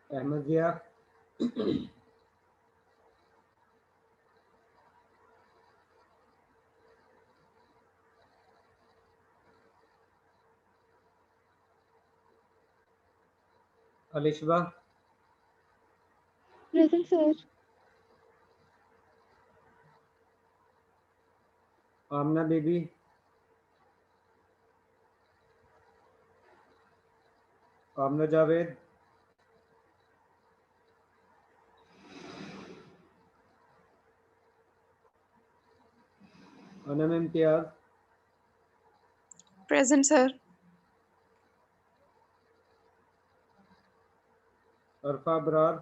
Ahmadiyya Alishba Present, sir. आमना बीबी, आमना Javed, Anam Imtiaz, Present, sir. अरफा अबरार,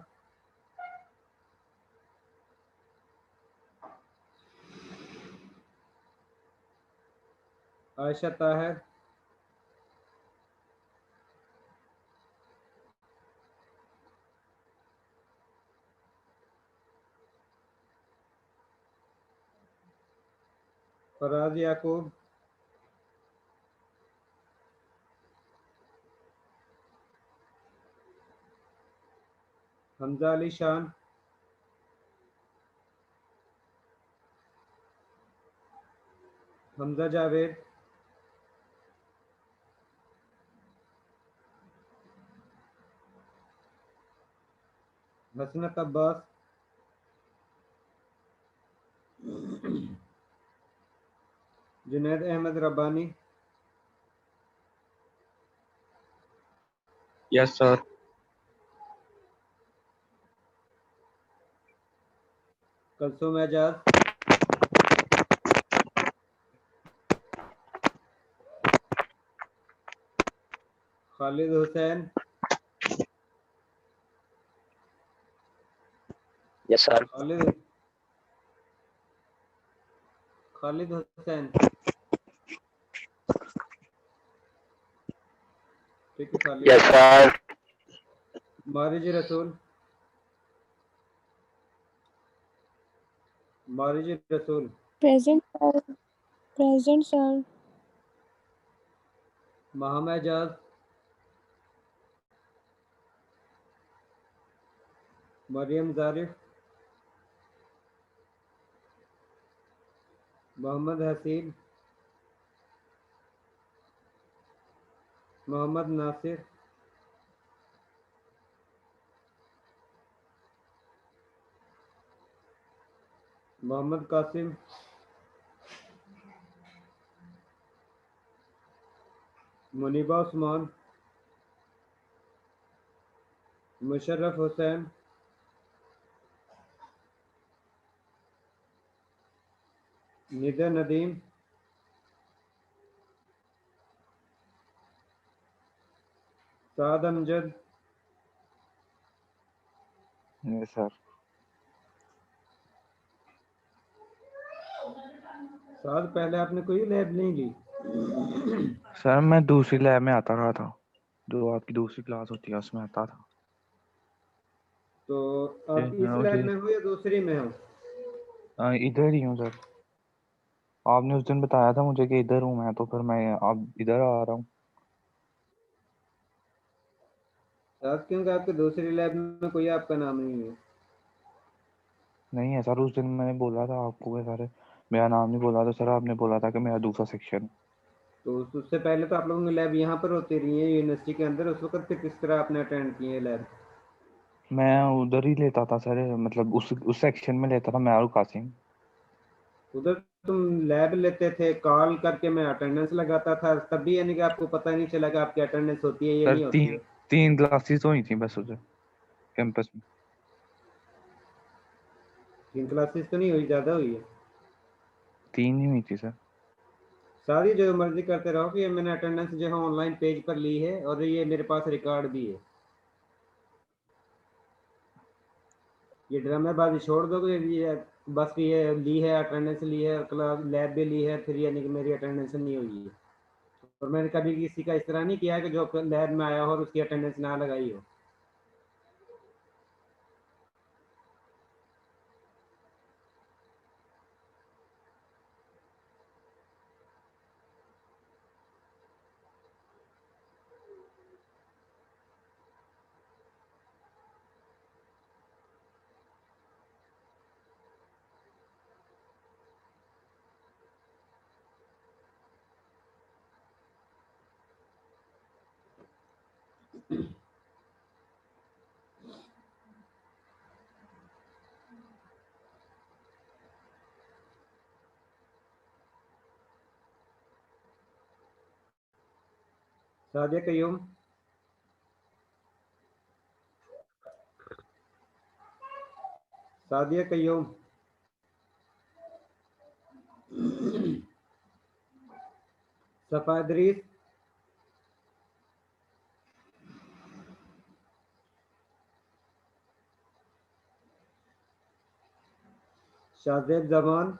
आयशा ताहिर, फराज याकूब, Hamza Ali Shan, Hamza Javed, Hasnat Abbas, Junaid Ahmed Rabbani, yes sir. Kalsoom Ejaz, Khalid Hussain, yes sir. Khalid Hussain, ठीक है Khalid. Yes sir. मारिज रसूल, मारिज रसूल, Present, sir. Present, sir. Meham Ejaz, Maryam Zarif, Mohammad हसीन, मोहम्मद नासिर, मोहम्मद कासिम, मुनीबा उस्मान, मुशर्रफ हुसैन, निदा नदीम, साद अमजद, यस सर। साद पहले आपने कोई लैब नहीं ली? सर मैं दूसरी लैब में आता रहा था, जो आपकी दूसरी क्लास होती है उसमें आता था। तो आप इस लैब में हो या दूसरी में हो? इधर ही हूँ सर। आपने उस दिन बताया था मुझे कि इधर हूँ मैं, तो फिर मैं अब इधर आ रहा हूँ। साद क्योंकि आपके दूसरी लैब में कोई आपका नाम नहीं है। नहीं है सर, उस दिन मैंने बोला था आपको कि सर मेरा नाम नहीं बोला था सर, आपने बोला था कि मेरा दूसरा सेक्शन। तो उससे पहले तो आप लोगों की लैब यहाँ पर होती रही है यूनिवर्सिटी के अंदर, उस वक्त फिर किस तरह आपने अटेंड किए लैब? मैं उधर ही लेता था सर, मतलब उस सेक्शन में लेता था मैं और कासिम। उधर तुम लैब लेते थे, कॉल करके मैं अटेंडेंस लगाता था तब भी, यानी कि आपको पता नहीं चला कि आपकी अटेंडेंस होती है या सर नहीं होती है? तीन क्लासेस हुई थी बस उधर कैंपस में। 3 क्लासेस तो नहीं हुई, ज़्यादा हुई है। 3 ही हुई थी सर। सारी जो मर्जी करते रहो कि ये मैंने अटेंडेंस जो है ऑनलाइन पेज पर ली है और ये मेरे पास रिकॉर्ड भी है। ये ड्रामेबाजी छोड़ दो कि ये बस ये ली है, अटेंडेंस ली है, क्लास लैब भी ली है, फिर यानी कि मेरी अटेंडेंस नहीं हुई है। और मैंने कभी किसी का इस तरह नहीं किया कि जो लैब में आया हो और उसकी अटेंडेंस ना लगाई हो। सादिया कयूम, सादिया कयूम, सफा इदरीस, शाहजेब जमान,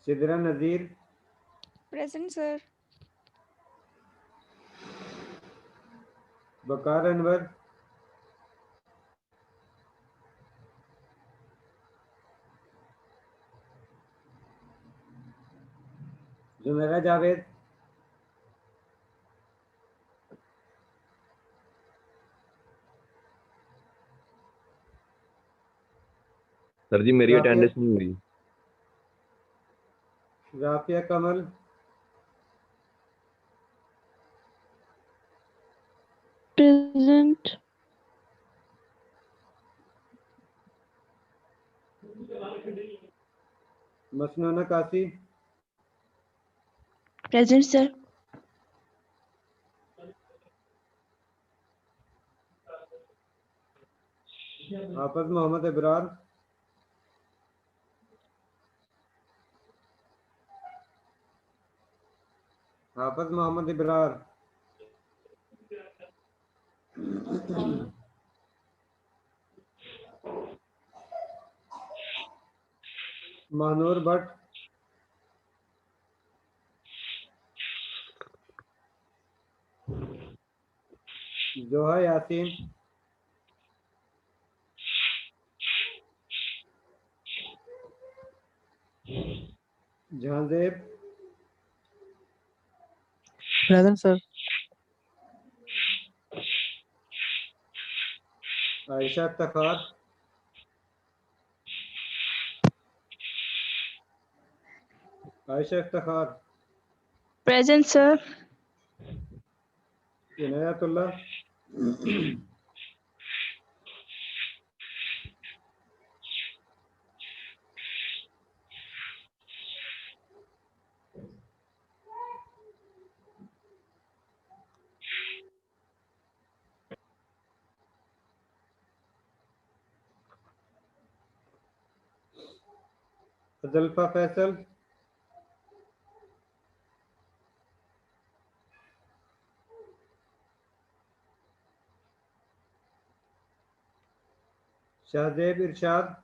सिदरा नज़ीर, Present, sir. बकार अनवर, जुमेरा जावेद, सर जी मेरी राफिया, अटेंडेंस नहीं हुई। राफिया कमल, Present. मसनूना कासी, Present, sir. हाफिज मोहम्मद इब्रार, हाफिज Mohammad Ibrar, Mahnoor Bhatt, Zoha Yasin, Jahanzeb, Present, sir. Ayesha Iftikhar, Ayesha Iftikhar, Present, sir. Inayatullah, Zulfa Faisal, Shahzeb Irshad,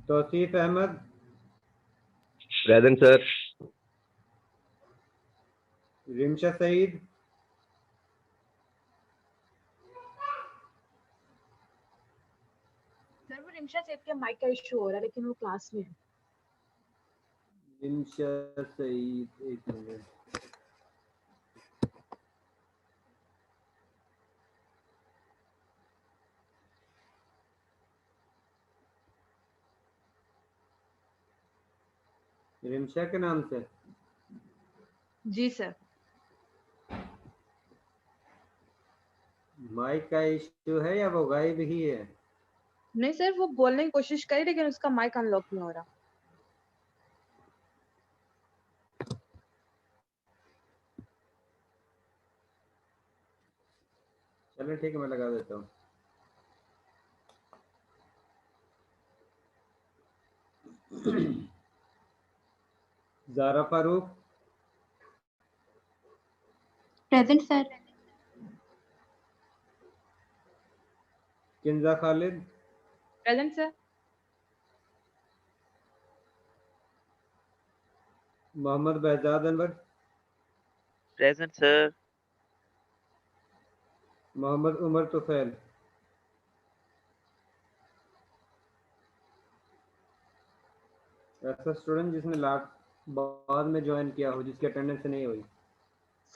Tauseef Ahmed, present sir. Rimsha Saeed, sir वो रिमशा सेठ के माइक का इशू हो रहा है लेकिन वो क्लास में है। रिमशा सईद, एक मिनट। रिमशा के नाम से? जी सर। माइक का इश्यू है या वो गायब ही है? नहीं सर, वो बोलने की कोशिश करी लेकिन उसका माइक अनलॉक नहीं हो रहा। चलो ठीक है, मैं लगा देता हूँ। Zara Farooq. Present sir. Kinza Khalid. Present sir. Mohammad Behzad Anwar. Present sir. Mohammad Umar Tufail. ऐसा स्टूडेंट जिसने बाद में ज्वाइन किया हो, जिसकी अटेंडेंस नहीं हुई।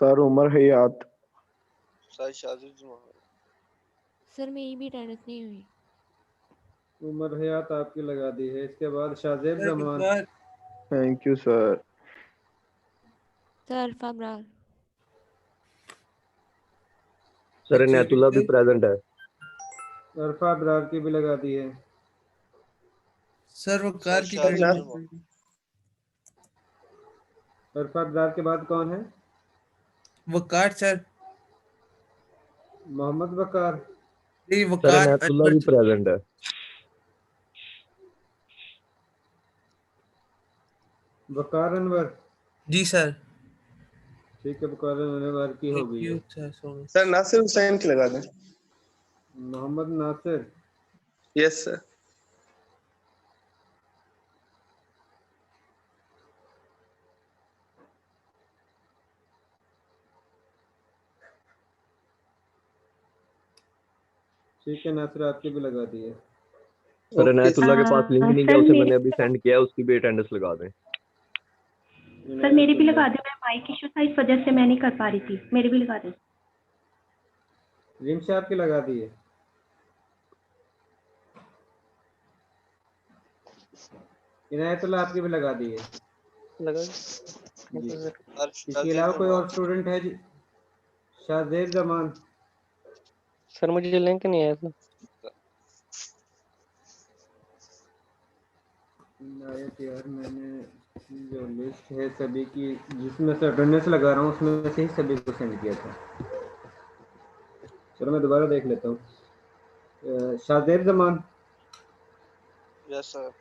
सर उमर हयात। सर शाजिद जुमान। सर मेरी भी अटेंडेंस नहीं हुई। उमर हयात आपकी लगा दी है। इसके बाद Shahzeb Zaman. Thank you sir. Sir Alfa Brar. Sir Inayatullah भी प्रेजेंट है। अरफा अबरार की भी लगा दी है। सर वो कार की शाजिद करेंगे। जुमान। अरफा अबरार के बाद कौन है? वो कार सर। मोहम्मद वकार। नहीं वो सर कार इनायतुल्लाह भी प्रेजेंट है। वकार अनवर। जी सर। ठीक है, वकार अनवर की हो गई है। सर नासिर हुसैन की लगा दें। मोहम्मद नासिर। Yes sir. ठीक है, नासिर आपकी भी लगा दी है। सर इनायतुल्लाह के पास लिंक नहीं सर, गया, उसे मेरे- मैंने अभी सेंड किया है, उसकी भी अटेंडेंस लगा दें। सर मेरी भी लगा दे, मैं माइक इशू था इस वजह से मैं नहीं कर पा रही थी, मेरी भी लगा दे। रिमशा आपकी लगा दी है। इनायतुल्लाह आपकी भी लगा दी है। लगा जी। सर इसके अलावा कोई और स्टूडेंट है जी? शाजेब जमान। सर मुझे लिंक नहीं आया था। यार मैंने जो लिस्ट है सभी की, जिसमें से अटेंडेंस लगा रहा हूँ उसमें से ही सभी को सेंड किया था। चलो मैं दोबारा देख लेता हूँ। शाजेब जमान। Yes sir.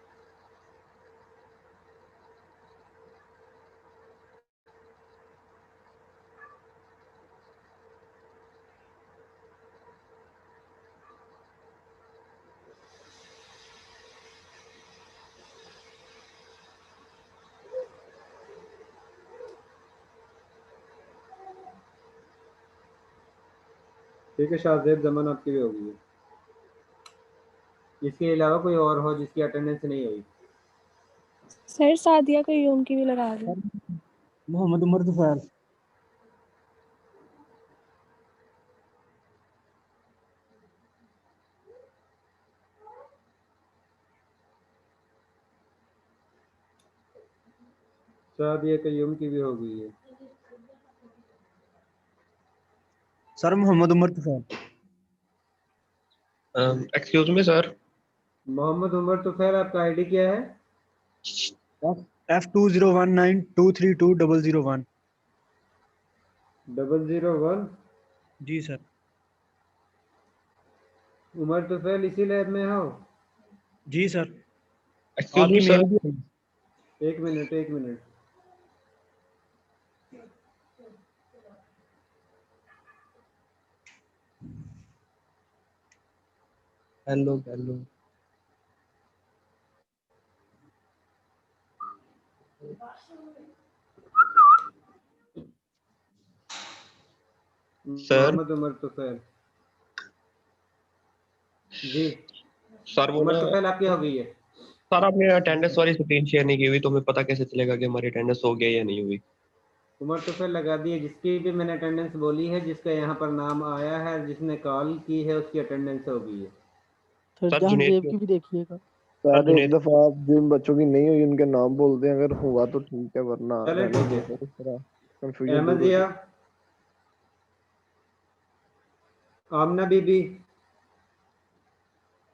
ठीक है, शाजेब जमान आपकी भी हो गई है। इसके अलावा कोई और हो जिसकी अटेंडेंस नहीं हुई? सर सादिया कयूम की भी लगा दे। मोहम्मद उमर तुफैल। सादिया कयूम की भी हो गई है। Sir Mohammad Umar Tufail. Excuse me sir. Mohammad Umar Tufail, आपका आईडी क्या है? F2019232001। 001। जी सर। उमर तुफैल इसी लैब में हो? जी सर। Excuse me sir. एक मिनट, एक minute. Hello hello. Sir. Mohammad Umar Tufail. जी सर वो उमर तुफैल आपकी हो गई है। सर आपने अटेंडेंस वाली स्क्रीन शेयर नहीं की हुई, तो हमें पता कैसे चलेगा कि हमारी अटेंडेंस हो गया या नहीं हुई? उमर तुफैल लगा दी है। जिसकी भी मैंने अटेंडेंस बोली है, जिसका यहाँ पर नाम आया है, जिसने कॉल की है, उसकी अटेंडेंस हो गई है। सर सर जहांगीर जुनेद की भी देखिएगा। सर एक जुनैद दफा आप जिन बच्चों की नहीं हुई उनके नाम बोल दें, अगर हुआ तो ठीक है, वरना चले रहने ठीक दें है। सर, इस तरह कंफ्यूजन अहमद दूर हो जिया, जाए। आमना बीबी,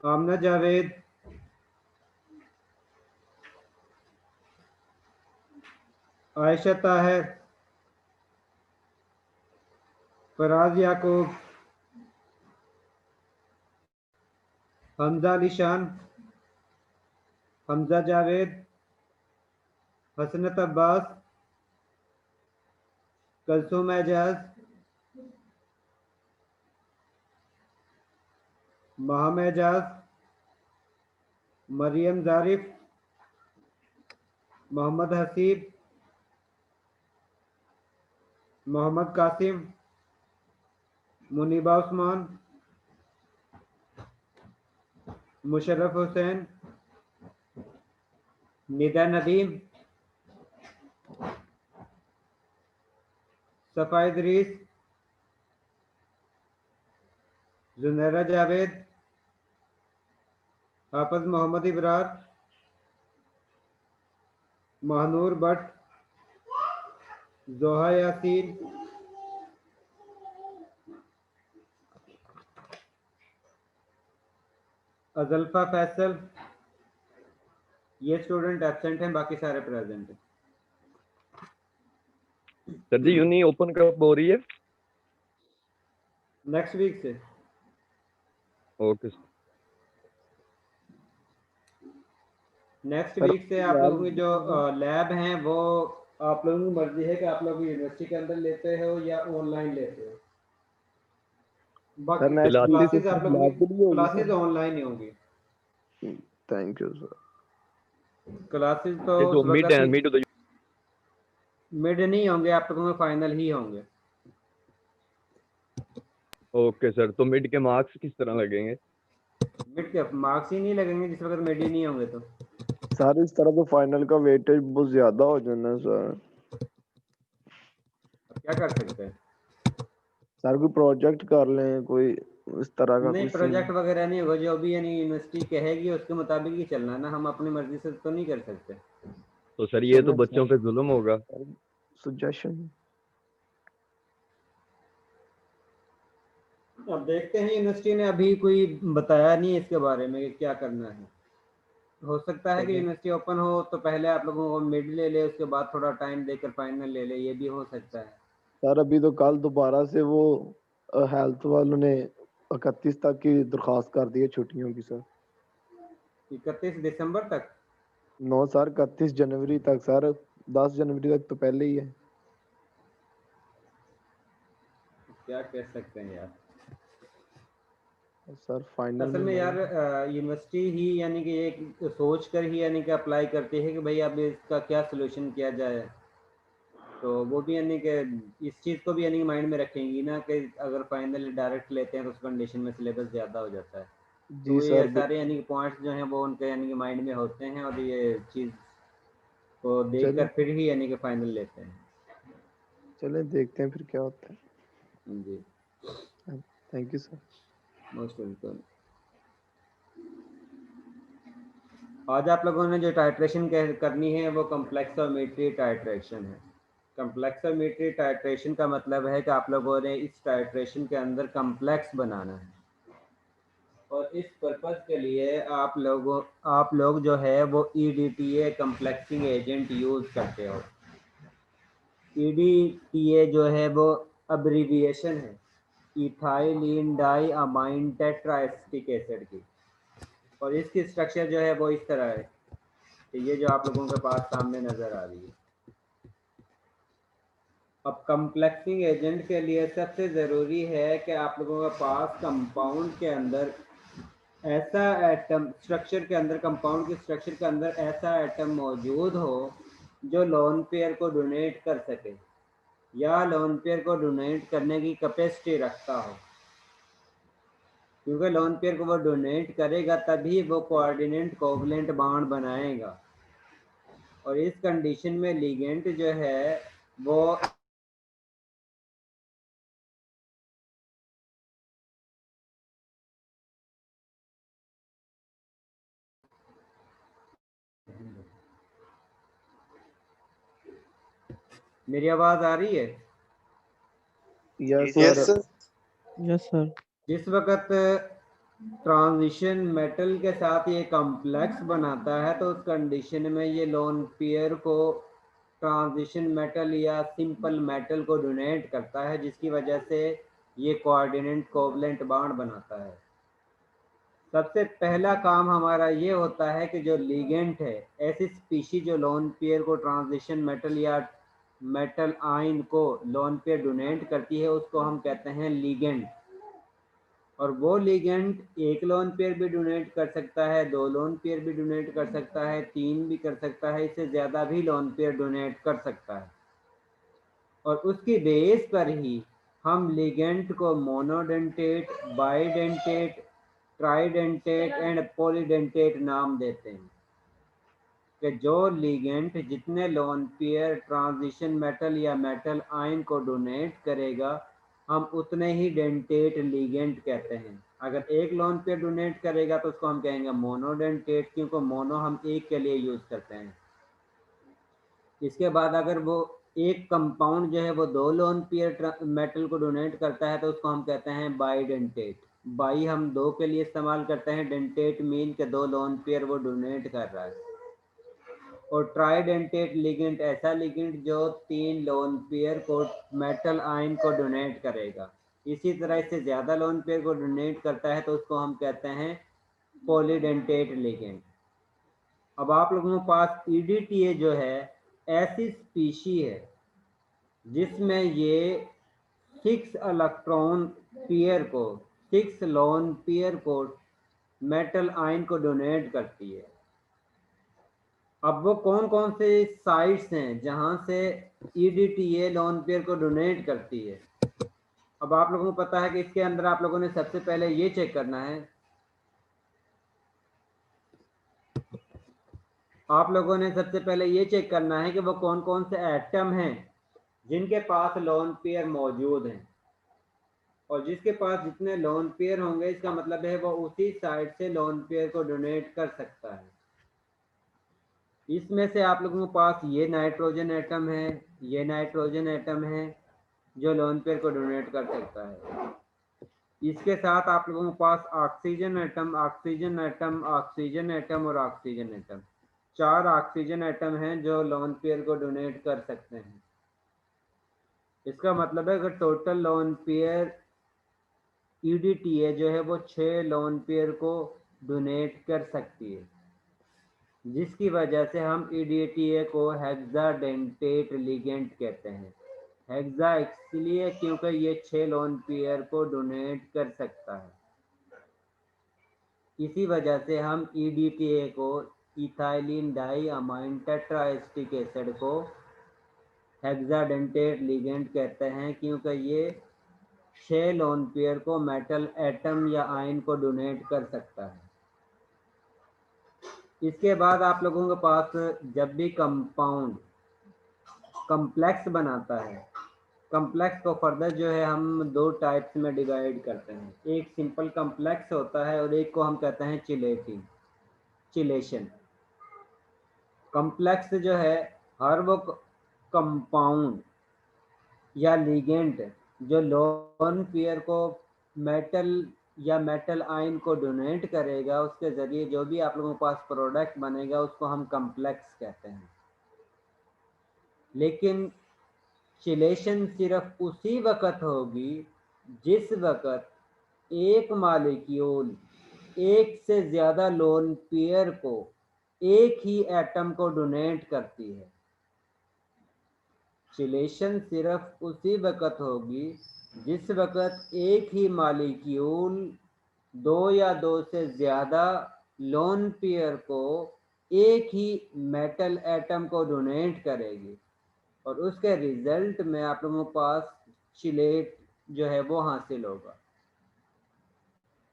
आमना जावेद, आयशा ताहिर, फराज याकूब, हमजा निशान, हमजा जावेद, हसनत अब्बास, कलसूम एजाज, माहम एजाज, मरियम जारिफ, मोहम्मद हसीब, मोहम्मद कासिम, मुनीबा उस्मान, मुशर्रफ हुसैन, निदा नदीम, सफा इदरीस, जुनैरा जावेद, हाफिज मोहम्मद इबरार, महानूर भट्ट, जोहा यासीन, अजल्फा फैसल। ये स्टूडेंट एब्सेंट हैं, बाकी सारे प्रेजेंट हैं। सर जी यूनी ओपन कब हो रही है? नेक्स्ट वीक से। ओके नेक्स्ट सर वीक से आप यार लोगों की जो लैब हैं वो आप लोगों की मर्जी है कि आप लोग यूनिवर्सिटी के अंदर लेते हो या ऑनलाइन लेते हो। सर बाकी नेक्स्ट वीक से क्लासेस आप सिर्फ लोगों लैब की के लिए होगी क्लासेस सर? ऑनलाइन ही होंगी। Thank you sir. क्लासेस तो जो उस मिड वक्त है ही मिड मिड नहीं होंगे, आप लोगों के फाइनल ही होंगे। ओके सर, तो मिड के मार्क्स किस तरह लगेंगे? मिड के मार्क्स ही नहीं लगेंगे जिस वक्त मिड ही नहीं होंगे तो। सर इस तरह तो फाइनल का वेटेज बहुत ज्यादा हो जाना है सर। क्या कर सकते हैं? सर कोई प्रोजेक्ट कर लें, कोई इस तरह का नहीं, कोई प्रोजेक्ट सीन। वगैरह नहीं होगा, जो भी यानी यूनिवर्सिटी कहेगी उसके मुताबिक ही चलना है ना, हम अपनी मर्जी से तो नहीं कर सकते। तो सर ये तो चलें बच्चों सर, पे जुल्म होगा। सजेशन। अब देखते हैं, यूनिवर्सिटी ने अभी कोई बताया नहीं इसके बारे में कि क्या करना है। हो सकता है कि चलें यूनिवर्सिटी ओपन हो तो पहले आप लोगों को मिड ले ले, उसके बाद थोड़ा टाइम देकर फाइनल ले ले, ये भी हो सकता है। सर अभी तो कल दोबारा से वो हेल्थ वालों ने 31 तक की दरख्वास्त कर दी है छुट्टियों की सर। 31 दिसंबर तक? नो सर, 31 जनवरी तक सर, 10 जनवरी तक तो पहले ही है। क्या कह सकते हैं यार। सर फाइनल असल में में यार लगा। यूनिवर्सिटी ही यानी कि एक सोच कर ही यानी कि अप्लाई करती है कि भाई अब इसका क्या सलूशन किया जाए। तो वो भी यानी कि इस चीज़ को भी यानी कि माइंड में रखेंगी ना कि अगर फाइनल डायरेक्ट लेते हैं तो उस कंडीशन में सिलेबस ज़्यादा हो जाता है। जी तो ये सर सारे यानी कि पॉइंट्स जो हैं वो उनके यानी कि माइंड में होते हैं और ये चीज़ को देख चलें कर फिर ही यानी कि फाइनल लेते हैं। चलें देखते हैं फिर क्या होता जी, है। Thank you sir. Most welcome. आज आप लोगों ने जो टाइट्रेशन करनी है वो कम्प्लेक्सोमेट्री टाइट्रेशन है। कम्प्लेक्सोमेट्री टाइट्रेशन का मतलब है कि आप लोगों ने इस टाइट्रेशन के अंदर कम्प्लेक्स बनाना है, और इस पर्पज़ के लिए आप लोग जो है वो EDTA कम्प्लेक्सिंग एजेंट यूज़ करते हो। EDTA जो है वो अब्रीविएशन है इथाइलिन डाई अमाइन टेट्राएसिटिक एसिड की, और इसकी स्ट्रक्चर जो है वो इस तरह है कि ये जो आप लोगों के पास सामने नज़र आ रही है। अब कम्प्लेक्सिंग एजेंट के लिए सबसे ज़रूरी है कि आप लोगों के पास कंपाउंड के अंदर ऐसा एटम स्ट्रक्चर के अंदर कंपाउंड के स्ट्रक्चर के अंदर ऐसा एटम मौजूद हो जो लोन पेयर को डोनेट कर सके या लोन पेयर को डोनेट करने की कैपेसिटी रखता हो, क्योंकि लोन पेयर को वो डोनेट करेगा तभी वो कोऑर्डिनेट कोवलेंट बॉन्ड बनाएगा, और इस कंडीशन में लिगेंड जो है वो मेरी आवाज आ रही है? Yes yes sir. Sir. Yes sir. जिस वक्त ट्रांजिशन मेटल के साथ ये कॉम्प्लेक्स बनाता है तो उस कंडीशन में ये लोन पेयर को ट्रांजिशन मेटल या सिंपल मेटल को डोनेट करता है, जिसकी वजह से ये कोऑर्डिनेट कोवलेंट बॉन्ड बनाता है। सबसे पहला काम हमारा ये होता है कि जो लिगेंड है, ऐसी स्पीशी जो लोन पेयर को ट्रांजिशन मेटल या मेटल आयन को लोन पेयर डोनेट करती है, उसको हम कहते हैं लिगेंड। और वो लिगेंड एक लोन पेयर भी डोनेट कर सकता है, 2 लोन पेयर भी डोनेट कर सकता है, 3 भी कर सकता है, इससे ज़्यादा भी लोन पेयर डोनेट कर सकता है। और उसकी बेस पर ही हम लिगेंड को monodentate, bidentate, tridentate and polydentate नाम देते हैं कि जो लिगेंड जितने लोन पेयर ट्रांजिशन मेटल या मेटल आयन को डोनेट करेगा, हम उतने ही डेंटेट लिगेंड कहते हैं। अगर एक लोन पेयर डोनेट करेगा तो उसको हम कहेंगे मोनोडेंटेट, क्योंकि मोनो हम एक के लिए यूज करते हैं। इसके बाद अगर वो एक कंपाउंड जो है वो 2 लोन पेयर मेटल को डोनेट करता है तो उसको हम कहते हैं बाइडेंटेट। बाई हम 2 के लिए इस्तेमाल करते हैं, डेंटेट मीन के 2 लोन पेयर वो डोनेट कर रहा है। और ट्राइडेंटेट लिगेंड ऐसा लिगेंड जो 3 लोन पेयर को मेटल आयन को डोनेट करेगा। इसी तरह इससे ज़्यादा लोन पेयर को डोनेट करता है तो उसको हम कहते हैं पॉलीडेंटेट लिगेंड। अब आप लोगों के पास EDTA जो है ऐसी स्पीशी है जिसमें ये 6 इलेक्ट्रॉन पेयर को, 6 लोन पेयर को मेटल आयन को डोनेट करती है। अब वो कौन कौन से साइट्स हैं जहां से EDTA लोन पेयर को डोनेट करती है? अब आप लोगों को पता है कि इसके अंदर आप लोगों ने सबसे पहले ये चेक करना है, आप लोगों ने सबसे पहले ये चेक करना है कि वो कौन कौन से एटम हैं जिनके पास लोन पेयर मौजूद हैं। और जिसके पास जितने लोन पेयर होंगे इसका मतलब है वो उसी साइड से लोन पेयर को डोनेट कर सकता है। इसमें से आप लोगों के पास ये नाइट्रोजन एटम है, ये नाइट्रोजन एटम है जो लोन पेयर को डोनेट कर सकता है। इसके साथ आप लोगों के पास oxygen atom, oxygen atom, oxygen atom और ऑक्सीजन एटम, 4 ऑक्सीजन एटम हैं जो लोन पेयर को डोनेट कर सकते हैं। इसका मतलब है कि टोटल लोन पेयर EDTA जो है वो 6 लोन पेयर को डोनेट कर सकती है, जिसकी वजह से हम EDTA को हेक्साडेंटेट लिगेंड कहते हैं। हेक्सा इसलिए क्योंकि ये 6 लोन पेयर को डोनेट कर सकता है। इसी वजह से हम EDTA को इथाइलिन डाई अमाइन टेट्राएसिटिक एसिड को हेक्साडेंटेट लिगेंड कहते हैं, क्योंकि ये 6 लोन पेयर को मेटल एटम या आयन को डोनेट कर सकता है। इसके बाद आप लोगों के पास जब भी कंपाउंड कॉम्प्लेक्स बनाता है, कॉम्प्लेक्स को फर्दर जो है हम 2 टाइप्स में डिवाइड करते हैं। एक सिंपल कॉम्प्लेक्स होता है और एक को हम कहते हैं चिलेशन। कॉम्प्लेक्स जो है हर वो कंपाउंड या लिगेंड जो लोन पेयर को मेटल या मेटल आयन को डोनेट करेगा, उसके ज़रिए जो भी आप लोगों के पास प्रोडक्ट बनेगा उसको हम कॉम्प्लेक्स कहते हैं। लेकिन चिलेशन सिर्फ उसी वक्त होगी जिस वक्त एक मॉलिक्यूल एक से ज़्यादा लोन पेयर को एक ही एटम को डोनेट करती है। चिलेशन सिर्फ उसी वक्त होगी जिस वक्त एक ही मॉलिक्यूल 2 या 2 से ज़्यादा लोन पेयर को एक ही मेटल एटम को डोनेट करेगी और उसके रिजल्ट में आप लोगों के पास चिलेट जो है वो हासिल होगा।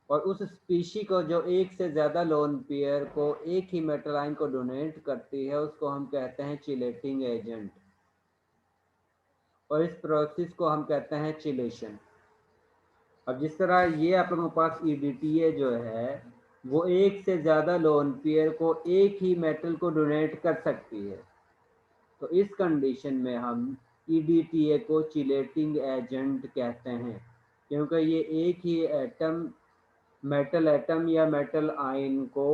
और उस स्पीशी को जो एक से ज़्यादा लोन पेयर को एक ही मेटल आयन को डोनेट करती है उसको हम कहते हैं चिलेटिंग एजेंट, और इस प्रोसेस को हम कहते हैं चिलेशन। अब जिस तरह ये आप लोगों के पास EDTA जो है वो एक से ज़्यादा लोन पेयर को एक ही मेटल को डोनेट कर सकती है, तो इस कंडीशन में हम EDTA को चिलेटिंग एजेंट कहते हैं, क्योंकि ये एक ही एटम, मेटल एटम या मेटल आयन को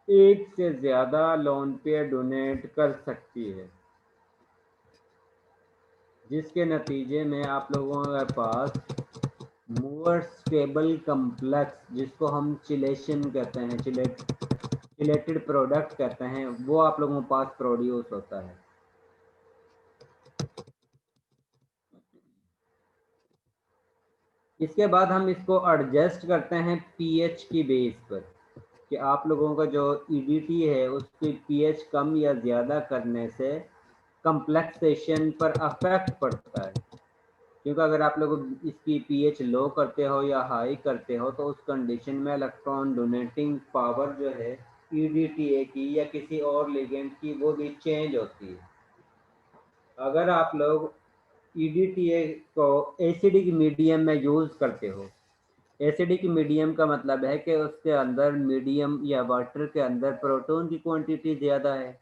एक से ज़्यादा लोन पेयर डोनेट कर सकती है, जिसके नतीजे में आप लोगों के पास मोर स्टेबल कम्प्लेक्स, जिसको हम चिलेशन कहते हैं, चिलेटेड प्रोडक्ट कहते हैं, वो आप लोगों के पास प्रोड्यूस होता है। इसके बाद हम इसको एडजस्ट करते हैं पीएच की बेस पर, कि आप लोगों का जो ईडीटी है उसकी पीएच कम या ज़्यादा करने से कंप्लेक्सेशन पर अफेक्ट पड़ता है, क्योंकि अगर आप लोग इसकी पीएच लो करते हो या हाई करते हो तो उस कंडीशन में इलेक्ट्रॉन डोनेटिंग पावर जो है ईडीटीए की या किसी और लिगेंड की वो भी चेंज होती है। अगर आप लोग ईडीटीए को एसिडिक मीडियम में यूज़ करते हो, एसिडिक मीडियम का मतलब है कि उसके अंदर मीडियम या वाटर के अंदर प्रोटॉन की क्वांटिटी ज़्यादा है,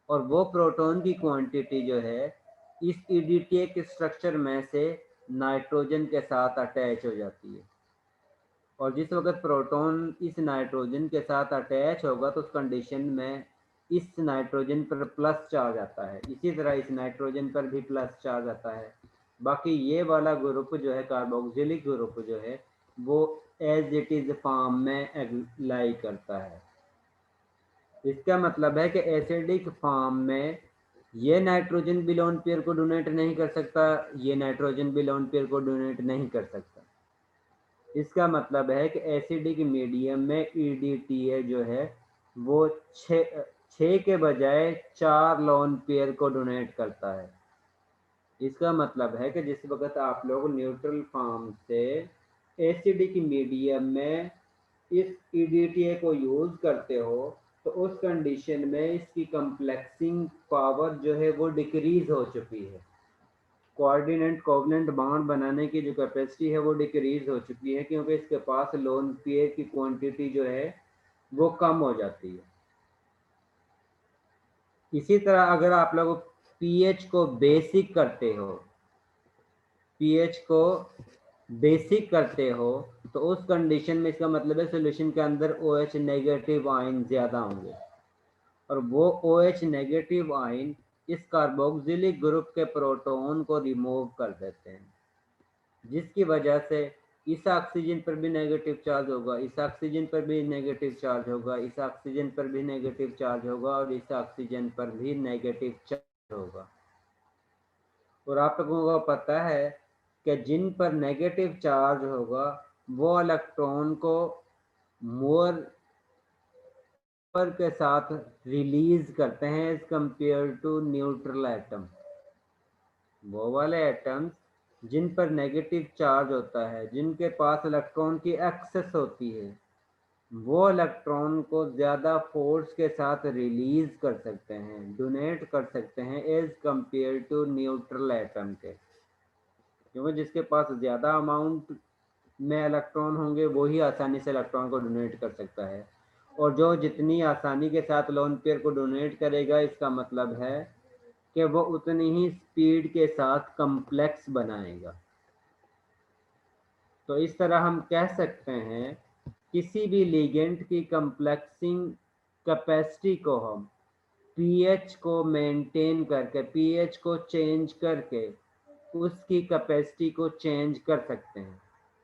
और वो प्रोटॉन की क्वांटिटी जो है इस ईडीटीए के स्ट्रक्चर में से नाइट्रोजन के साथ अटैच हो जाती है, और जिस वक्त प्रोटॉन इस नाइट्रोजन के साथ अटैच होगा तो उस कंडीशन में इस नाइट्रोजन पर प्लस चार्ज आता है, इसी तरह इस नाइट्रोजन पर भी प्लस चार्ज आता है। बाकी ये वाला ग्रुप जो है कार्बोक्सिलिक ग्रुप जो है वो एज इट इज़ फॉर्म में लाई करता है। इसका मतलब है कि एसिडिक फॉर्म में ये नाइट्रोजन भी लोन पेयर को डोनेट नहीं कर सकता, ये नाइट्रोजन भी लोन पेयर को डोनेट नहीं कर सकता। इसका मतलब है कि एसिडिक मीडियम में ईडीटीए जो है वो 6 के बजाय 4 लोन पेयर को डोनेट करता है। इसका मतलब है कि जिस वक्त आप लोग न्यूट्रल फॉर्म से एसिडिक मीडियम में इस ईडीटीए को यूज़ करते हो तो उस कंडीशन में इसकी कम्प्लेक्सिंग पावर जो है वो डिक्रीज हो चुकी है, कोऑर्डिनेट कोवलेंट बॉन्ड बनाने की जो कैपेसिटी है वो डिक्रीज हो चुकी है, क्योंकि इसके पास लोन पेयर की क्वांटिटी जो है वो कम हो जाती है। इसी तरह अगर आप लोग पीएच को बेसिक करते हो, पीएच को बेसिक करते हो तो उस कंडीशन में इसका मतलब है सॉल्यूशन के अंदर OH नेगेटिव आयन ज़्यादा होंगे, और वो OH नेगेटिव आयन इस कार्बोक्सिलिक ग्रुप के प्रोटॉन को रिमूव कर देते हैं, जिसकी वजह से इस ऑक्सीजन पर भी नेगेटिव चार्ज होगा, इस ऑक्सीजन पर भी नेगेटिव चार्ज होगा, इस ऑक्सीजन पर भी नेगेटिव चार्ज होगा, और इस ऑक्सीजन पर भी नेगेटिव चार्ज होगा। और आप लोगों को पता है कि जिन पर नेगेटिव चार्ज होगा वो इलेक्ट्रॉन को मोर के साथ रिलीज करते हैं as compare to neutral atom. वो वाले एटम्स जिन पर नेगेटिव चार्ज होता है, जिनके पास इलेक्ट्रॉन की एक्सेस होती है, वो इलेक्ट्रॉन को ज़्यादा फोर्स के साथ रिलीज कर सकते हैं, डोनेट कर सकते हैं as compare to neutral atom के, क्योंकि जिसके पास ज़्यादा अमाउंट में इलेक्ट्रॉन होंगे वही आसानी से इलेक्ट्रॉन को डोनेट कर सकता है, और जो जितनी आसानी के साथ लोन पेयर को डोनेट करेगा इसका मतलब है कि वो उतनी ही स्पीड के साथ कम्प्लेक्स बनाएगा। तो इस तरह हम कह सकते हैं किसी भी लिगेंड की कम्प्लेक्सिंग कैपेसिटी को हम पीएच को मेंटेन करके, पीएच को चेंज करके उसकी कैपेसिटी को चेंज कर सकते हैं।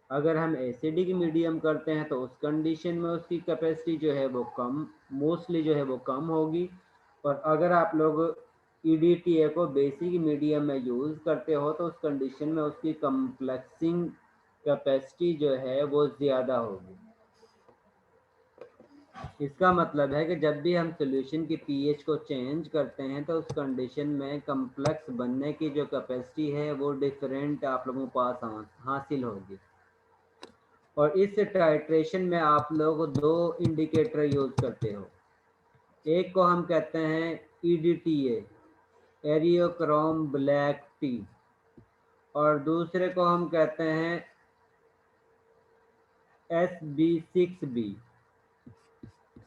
अगर हम एसिडिक मीडियम करते हैं तो उस कंडीशन में उसकी कैपेसिटी जो है वो कम, मोस्टली जो है वो कम होगी, और अगर आप लोग ईडीटीए को बेसिक मीडियम में यूज़ करते हो तो उस कंडीशन में उसकी कम्प्लेक्सिंग कैपेसिटी जो है वो ज़्यादा होगी। इसका मतलब है कि जब भी हम सॉल्यूशन की पीएच को चेंज करते हैं तो उस कंडीशन में कम्प्लेक्स बनने की जो कैपेसिटी है वो डिफरेंट आप लोगों के पास हासिल होगी। और इस टाइट्रेशन में आप लोग 2 इंडिकेटर यूज़ करते हो, एक को हम कहते हैं EDTA, एरियोक्रोम ब्लैक टी, और दूसरे को हम कहते हैं SB6B,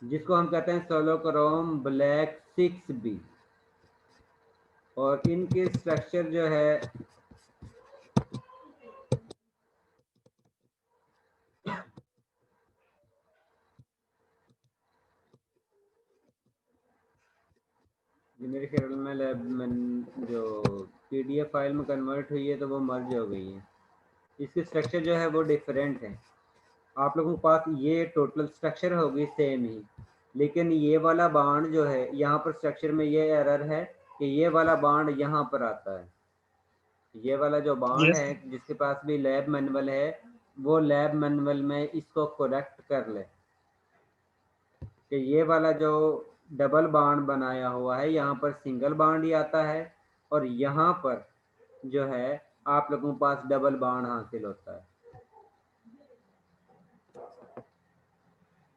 जिसको हम कहते हैं सोलोक्रोम ब्लैक 6B। और इनके स्ट्रक्चर जो है ये मेरे ख्याल में लैब में जो PDF फाइल में कन्वर्ट हुई है तो वो मर्ज हो गई है। इसकी स्ट्रक्चर जो है वो डिफरेंट है। आप लोगों के पास ये टोटल स्ट्रक्चर होगी सेम ही, लेकिन ये वाला बाण जो है यहाँ पर स्ट्रक्चर में ये एरर है कि ये वाला बाण यहाँ पर आता है। ये वाला जो बाण है जिसके पास भी लैब मैनुअल है वो लैब मैनुअल में इसको करेक्ट कर ले कि ये वाला जो डबल बाण बनाया हुआ है यहाँ पर सिंगल बाण ही आता है और यहाँ पर जो है आप लोगों के पास डबल बाण हासिल होता है।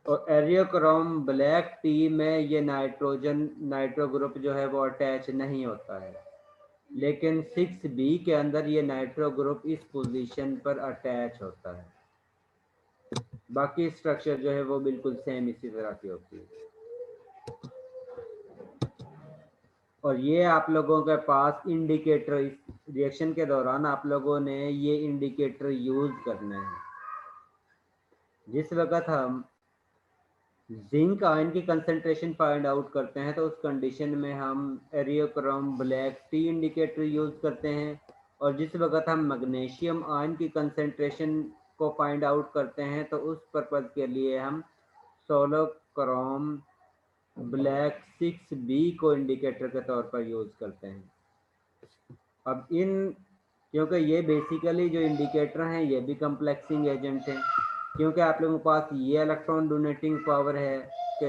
और एरियोक्रोम ब्लैक टी में ये नाइट्रो ग्रुप जो है वो अटैच नहीं होता है, लेकिन 6B के अंदर ये नाइट्रो ग्रुप इस पोजीशन पर अटैच होता है। बाकी स्ट्रक्चर जो है वो बिल्कुल सेम इसी तरह की होती है। और ये आप लोगों के पास इंडिकेटर रिएक्शन के दौरान आप लोगों ने ये इंडिकेटर यूज करने हैं। जिस वक्त हम जिंक आयन की कंसंट्रेशन फाइंड आउट करते हैं तो उस कंडीशन में हम एरियोक्रोम ब्लैक टी इंडिकेटर यूज करते हैं, और जिस वक्त हम मैग्नीशियम आयन की कंसंट्रेशन को फाइंड आउट करते हैं तो उस पर्पज के लिए हम सोलोक्रोम ब्लैक 6B को इंडिकेटर के तौर पर यूज करते हैं। अब क्योंकि ये बेसिकली जो इंडिकेटर हैं ये भी कम्प्लेक्सिंग एजेंट हैं, क्योंकि आप लोगों के पास ये इलेक्ट्रॉन डोनेटिंग पावर है कि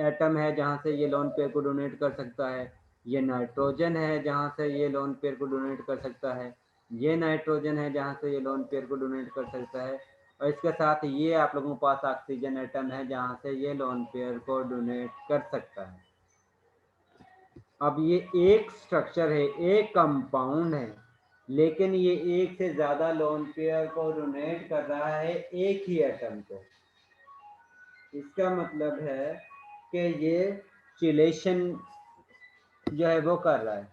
एटम है जहाँ से ये लोन पेयर को डोनेट कर सकता है, ये नाइट्रोजन है जहाँ से ये लोन पेयर को डोनेट कर सकता है, ये नाइट्रोजन है जहाँ से ये लोन पेयर को डोनेट कर सकता है, और इसके साथ ये आप लोगों के पास ऑक्सीजन एटम है जहाँ से ये लोन पेयर को डोनेट कर सकता है। अब ये एक स्ट्रक्चर है, एक कंपाउंड है, लेकिन ये एक से ज़्यादा लोन पेयर को डोनेट कर रहा है एक ही एटम को। इसका मतलब है कि ये चिलेशन जो है वो कर रहा है।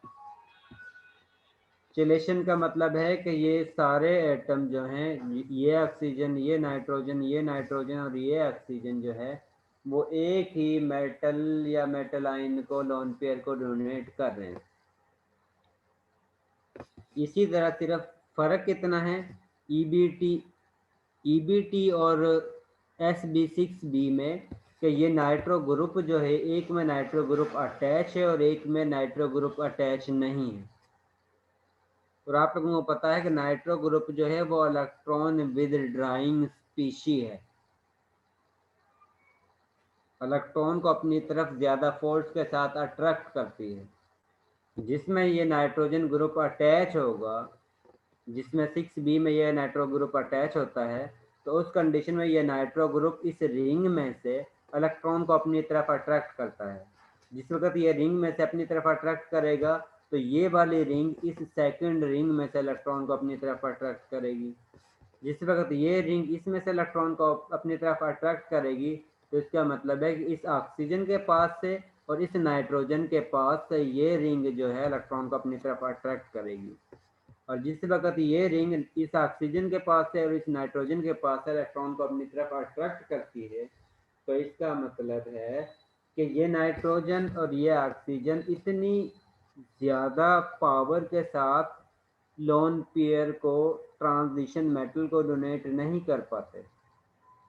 चिलेशन का मतलब है कि ये सारे एटम जो हैं, ये ऑक्सीजन, ये नाइट्रोजन और ये ऑक्सीजन जो है वो एक ही मेटल या मेटल आयन को लोन पेयर को डोनेट कर रहे हैं। इसी तरह सिर्फ फर्क कितना है EBT और SB6B में कि ये नाइट्रो ग्रुप जो है एक में नाइट्रो ग्रुप अटैच है और एक में नाइट्रो ग्रुप अटैच नहीं है। और आप लोगों को पता है कि नाइट्रो ग्रुप जो है वो इलेक्ट्रॉन विदड्राइंग स्पीशी है, इलेक्ट्रॉन को अपनी तरफ ज़्यादा फोर्स के साथ अट्रैक्ट करती है। जिसमें ये नाइट्रोजन ग्रुप अटैच होगा, जिसमें 6B में ये नाइट्रो ग्रुप अटैच होता है, तो उस कंडीशन में ये नाइट्रो ग्रुप इस रिंग में से इलेक्ट्रॉन को अपनी तरफ अट्रैक्ट करता है। जिस वक्त ये रिंग में से अपनी तरफ अट्रैक्ट करेगा तो ये वाली रिंग इस सेकंड रिंग में से इलेक्ट्रॉन को अपनी तरफ अट्रैक्ट करेगी। जिस वक्त ये रिंग इसमें से इलेक्ट्रॉन को अपनी तरफ अट्रैक्ट करेगी तो इसका मतलब है कि इस ऑक्सीजन के पास से और इस नाइट्रोजन के पास से ये रिंग जो है इलेक्ट्रॉन को अपनी तरफ अट्रैक्ट करेगी। और जिस वक्त ये रिंग इस ऑक्सीजन के पास से और इस नाइट्रोजन के पास से इलेक्ट्रॉन को अपनी तरफ अट्रैक्ट करती है, तो इसका मतलब है कि ये नाइट्रोजन और ये ऑक्सीजन इतनी ज़्यादा पावर के साथ लोन पेयर को ट्रांजिशन मेटल को डोनेट नहीं कर पाते,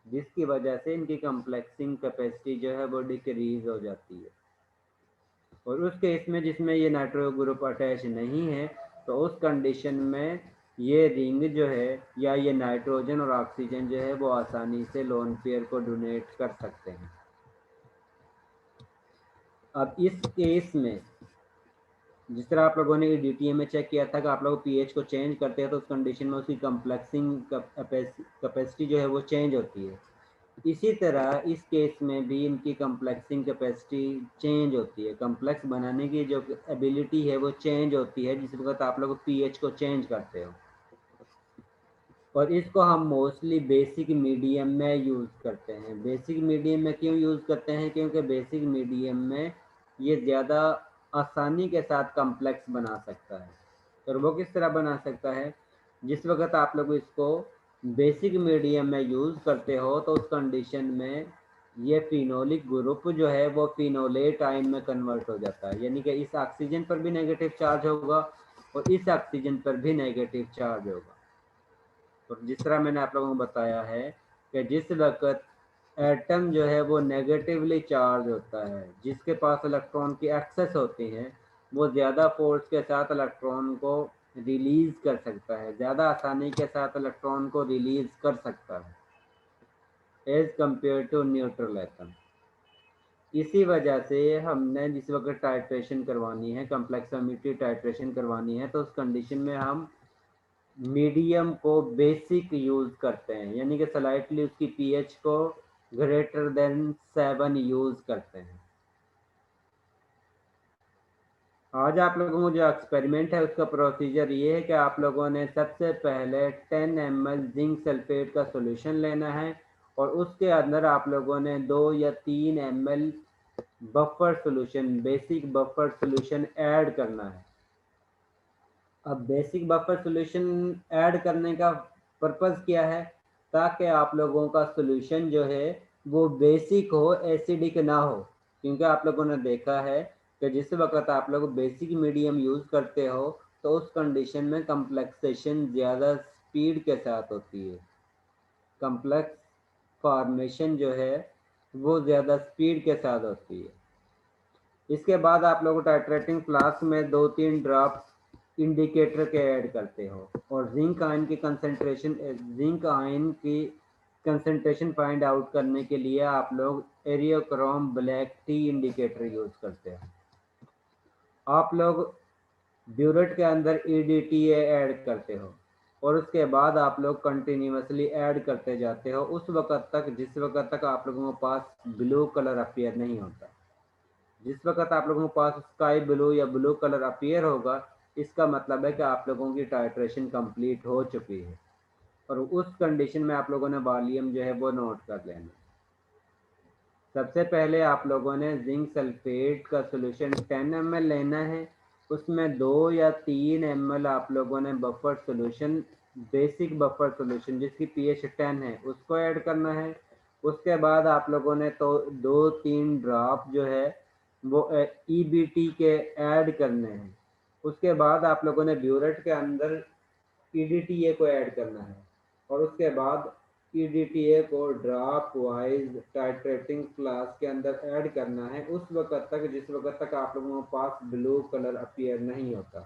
जिसकी वजह से इनकी कम्प्लेक्सिंग कैपेसिटी जो है वो डिक्रीज हो जाती है। और उस केस में जिसमें ये नाइट्रो ग्रुप अटैच नहीं है तो उस कंडीशन में ये रिंग जो है या ये नाइट्रोजन और ऑक्सीजन जो है वो आसानी से लोन पेयर को डोनेट कर सकते हैं। अब इस केस में जिस तरह आप लोगों ने DTA में चेक किया था कि आप लोग pH को चेंज करते हैं तो उस कंडीशन में उसकी कम्प्लेक्सिंग कैपेसिटी जो है वो चेंज होती है। इसी तरह इस केस में भी इनकी कम्प्लेक्सिंग कैपेसिटी चेंज होती है। कम्प्लेक्स बनाने की जो एबिलिटी है वो चेंज होती है जिस वक्त आप लोग pH को चेंज करते हो। और इसको हम मोस्टली बेसिक मीडियम में यूज़ करते हैं। बेसिक मीडियम में क्यों यूज़ करते हैं? क्योंकि बेसिक मीडियम में ये ज़्यादा आसानी के साथ कॉम्प्लेक्स बना सकता है। और वो किस तरह बना सकता है? जिस वक्त आप लोग इसको बेसिक मीडियम में यूज़ करते हो तो उस कंडीशन में ये फिनोलिक ग्रुप जो है वो फिनोलेट आयन में कन्वर्ट हो जाता है, यानी कि इस ऑक्सीजन पर भी नेगेटिव चार्ज होगा और इस ऑक्सीजन पर भी नेगेटिव चार्ज होगा। तो जिस तरह मैंने आप लोगों को बताया है कि जिस वक्त एटम जो है वो नेगेटिवली चार्ज होता है, जिसके पास इलेक्ट्रॉन की एक्सेस होती है, वो ज़्यादा फोर्स के साथ इलेक्ट्रॉन को रिलीज कर सकता है, ज़्यादा आसानी के साथ इलेक्ट्रॉन को रिलीज कर सकता है as compare to neutral atom. इसी वजह से हमने जिस वक्त टाइट्रेशन करवानी है, कॉम्प्लेक्सोमेट्री टाइट्रेशन करवानी है, तो उस कंडीशन में हम मीडियम को बेसिक यूज़ करते हैं, यानी कि स्लाइटली उसकी पीएच को ग्रेटर देन 7 यूज़ करते हैं। आज आप लोगों को जो एक्सपेरिमेंट है उसका प्रोसीजर ये है कि आप लोगों ने सबसे पहले 10 ml जिंक सल्फेट का सॉल्यूशन लेना है और उसके अंदर आप लोगों ने 2 या 3 ml buffer solution, basic buffer solution add करना है। अब बेसिक बफर सॉल्यूशन ऐड करने का पर्पस क्या है? ताकि आप लोगों का सॉल्यूशन जो है वो बेसिक हो, एसिडिक ना हो, क्योंकि आप लोगों ने देखा है कि जिस वक्त आप लोग बेसिक मीडियम यूज़ करते हो तो उस कंडीशन में कम्प्लेक्सेशन ज़्यादा स्पीड के साथ होती है, कम्प्लेक्स फॉर्मेशन जो है वो ज़्यादा स्पीड के साथ होती है। इसके बाद आप लोग टाइट्रेटिंग फ्लास्क में 2-3 ड्रॉप्स इंडिकेटर के ऐड करते हो और जिंक आयन की कंसंट्रेशन फाइंड आउट करने के लिए आप लोग एरियोक्रोम ब्लैक टी इंडिकेटर यूज़ करते हो। आप लोग ब्यूरेट के अंदर EDTA ऐड करते हो और उसके बाद आप लोग कंटिन्यूसली ऐड करते जाते हो उस वक्त तक जिस वक्त तक आप लोगों के पास ब्लू कलर अपीयर नहीं होता। जिस वक्त आप लोगों के पास स्काई ब्लू या ब्लू कलर अपीयर होगा, इसका मतलब है कि आप लोगों की टाइट्रेशन कंप्लीट हो चुकी है और उस कंडीशन में आप लोगों ने वॉल्यूम जो है वो नोट कर लेना। सबसे पहले आप लोगों ने जिंक सल्फेट का सॉल्यूशन 10 ml लेना है, उसमें 2 या 3 ml आप लोगों ने buffer solution, basic buffer solution जिसकी pH 10 है उसको ऐड करना है। उसके बाद आप लोगों ने तो 2-3 ड्रॉप जो है वो EBT के ऐड करने हैं। उसके बाद आप लोगों ने ब्यूरेट के अंदर EDTA को ऐड करना है और उसके बाद EDTA को ड्रॉप वाइज टाइट्रेटिंग फ्लास्क के अंदर ऐड करना है उस वक्त तक जिस वक्त तक आप लोगों के पास ब्लू कलर अपीयर नहीं होता।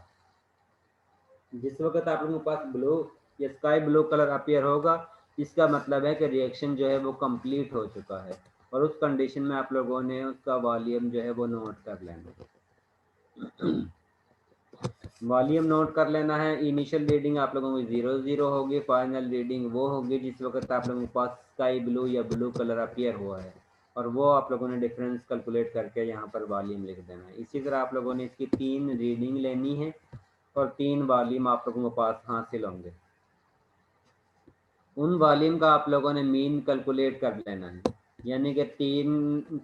जिस वक्त आप लोगों के पास ब्लू या स्काई ब्लू कलर अपीयर होगा, इसका मतलब है कि रिएक्शन जो है वो कंप्लीट हो चुका है और उस कंडीशन में आप लोगों ने उसका वॉल्यूम जो है वो नोट कर लेना। वॉल्यूम नोट कर लेना है। इनिशियल रीडिंग आप लोगों की 0-0 होगी, फाइनल रीडिंग वो होगी जिस वक्त आप लोगों के पास स्काई ब्लू या ब्लू कलर अपीयर हुआ है और वो आप लोगों ने डिफरेंस कैलकुलेट करके यहाँ पर वॉल्यूम लिख देना है। इसी तरह आप लोगों ने इसकी 3 रीडिंग लेनी है और 3 वॉल्यूम आप लोगों के पास हासिल होंगे। उन वॉल्यूम का आप लोगों ने मीन कैलकुलेट कर लेना है, यानी कि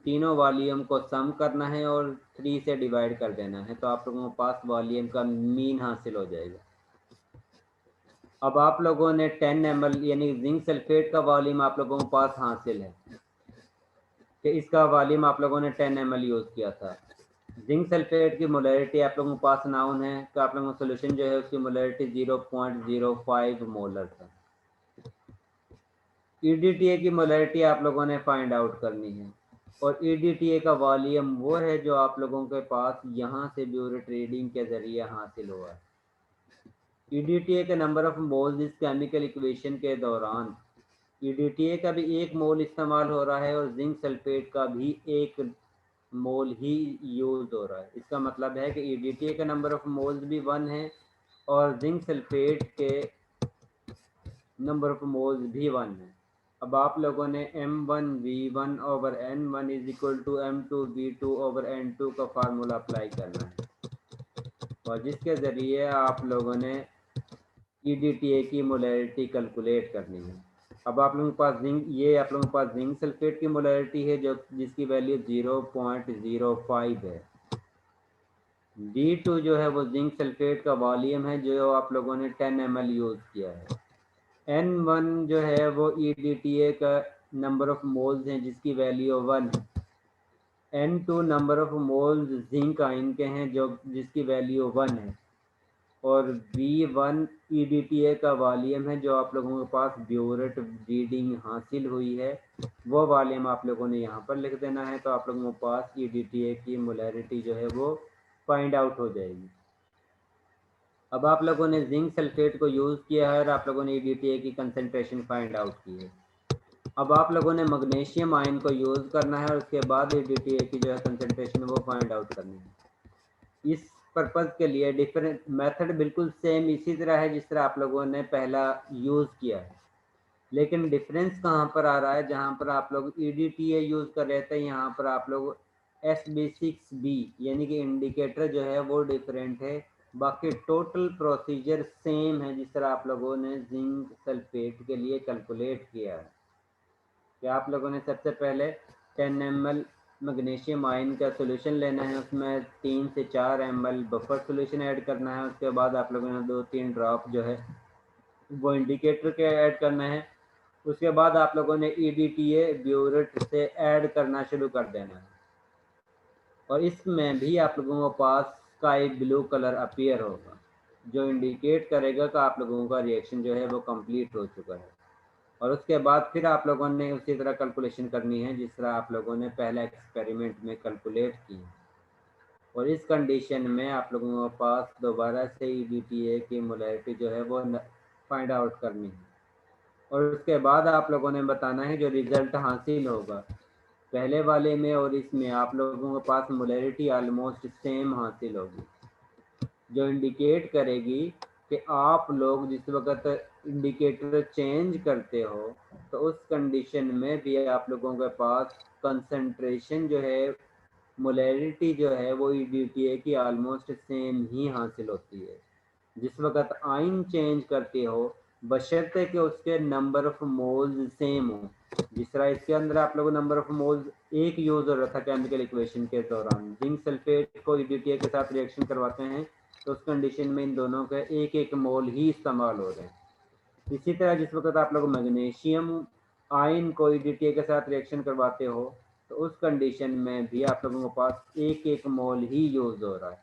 तीनों वॉल्यूम को सम करना है और 3 से डिवाइड कर देना है, तो आप लोगों के पास वॉल्यूम का मीन हासिल हो जाएगा। अब आप लोगों ने 10 ml यानी जिंक सल्फेट का वॉल्यूम आप लोगों के पास हासिल है कि इसका वॉल्यूम आप लोगों ने 10 ml यूज़ किया था। जिंक सल्फेट की मोलरिटी आप लोगों के पास नाउन है कि आप लोगों का सोल्यूशन जो है उसकी मोलरिटी 0.05 मोलर था। EDTA की मोलरिटी आप लोगों ने फाइंड आउट करनी है और EDTA का वॉल्यूम वो है जो आप लोगों के पास यहाँ से ब्यूरेट रीडिंग के जरिए हासिल हुआ है। EDTA के नंबर ऑफ मोल्स इस केमिकल इक्वेशन के दौरान EDTA का भी 1 मोल इस्तेमाल हो रहा है और जिंक सल्फेट का भी 1 मोल ही यूज हो रहा है। इसका मतलब है कि EDTA का नंबर ऑफ मोल्स भी 1 है और जिंक सल्फेट के नंबर ऑफ मोल्स भी 1 है। अब आप लोगों ने M1V1 over N1 is equal to M2V2 over N2 का फार्मूला अप्लाई करना है और जिसके ज़रिए आप लोगों ने EDTA की मोलरिटी कैलकुलेट करनी है। अब आप लोगों के पास आप लोगों के पास जिंक सल्फेट की मोलरिटी है जो जिसकी वैल्यू 0.05 है D2 जो है वो जिंक सल्फेट का वॉल्यूम है जो आप लोगों ने 10 ml यूज़ किया है। N1 जो है वो EDTA का नंबर ऑफ मोल्स हैं जिसकी वैल्यू 1 है। N2 number of moles zinc ion के हैं जो जिसकी वैल्यू 1 है। और V1 EDTA का वॉल्यूम है जो आप लोगों के पास ब्यूरेट रीडिंग हासिल हुई है, वो वॉल्यूम आप लोगों ने यहाँ पर लिख देना है, तो आप लोगों के पास EDTA की मोलैरिटी जो है वो फाइंड आउट हो जाएगी। अब आप लोगों ने जिंक सल्फेट को यूज़ किया है और आप लोगों ने EDTA की कंसंट्रेशन फाइंड आउट की है। अब आप लोगों ने मैग्नीशियम आयन को यूज़ करना है और उसके बाद EDTA की जो है कंसंट्रेशन वो फाइंड आउट करनी है। इस पर्पज़ के लिए डिफरेंट मेथड बिल्कुल सेम इसी तरह है जिस तरह आप लोगों ने पहला यूज़ किया है, लेकिन डिफरेंस कहाँ पर आ रहा है, जहाँ पर आप लोग EDTA यूज़ कर रहे थे यहाँ पर आप लोग SB6B यानी कि इंडिकेटर जो है वो डिफरेंट है, बाकी टोटल प्रोसीजर सेम है जिस तरह आप लोगों ने जिंक सल्फेट के लिए कैलकुलेट किया है। कि आप लोगों ने सबसे पहले 10 ml मैग्नीशियम आयन का सोल्यूशन लेना है, उसमें 3 से 4 ml बफर सोल्यूशन ऐड करना है, उसके बाद आप लोगों ने 2-3 ड्रॉप जो है वो इंडिकेटर के ऐड करना है, उसके बाद आप लोगों ने EDTA ब्यूरेट से ऐड करना शुरू कर देना है और इसमें भी आप लोगों के पास स्काई ब्लू कलर अपीयर होगा जो इंडिकेट करेगा कि आप लोगों का रिएक्शन जो है वो कंप्लीट हो चुका है। और उसके बाद फिर आप लोगों ने उसी तरह कैलकुलेशन करनी है जिस तरह आप लोगों ने पहला एक्सपेरिमेंट में कैलकुलेट की है। और इस कंडीशन में आप लोगों के पास दोबारा से EDTA की मोलैरिटी जो है वो फाइंड आउट करनी है और उसके बाद आप लोगों ने बताना है जो रिज़ल्ट हासिल होगा पहले वाले में और इसमें आप लोगों के पास मोलैरिटी ऑलमोस्ट सेम हासिल होगी जो इंडिकेट करेगी कि आप लोग जिस वक्त इंडिकेटर चेंज करते हो तो उस कंडीशन में भी आप लोगों के पास कंसंट्रेशन जो है मोलैरिटी जो है वो EDTA की ऑलमोस्ट सेम ही हासिल होती है। जिस वक्त आयन चेंज करते हो बशर्ते कि उसके नंबर ऑफ मोल्स सेम हो, जिस तरह इसके अंदर आप लोगों नंबर ऑफ मोल्स एक यूज हो रहा था केमिकल इक्वेशन के दौरान, जिंक सल्फेट को EDTA के साथ रिएक्शन करवाते हैं तो उस कंडीशन में इन दोनों के एक एक मोल ही इस्तेमाल हो रहे हैं। इसी तरह जिस वक्त आप लोग मैग्नीशियम आयन को EDTA के साथ रिएक्शन करवाते हो तो उस कंडीशन में भी आप लोगों के पास एक एक मोल ही यूज हो रहा है।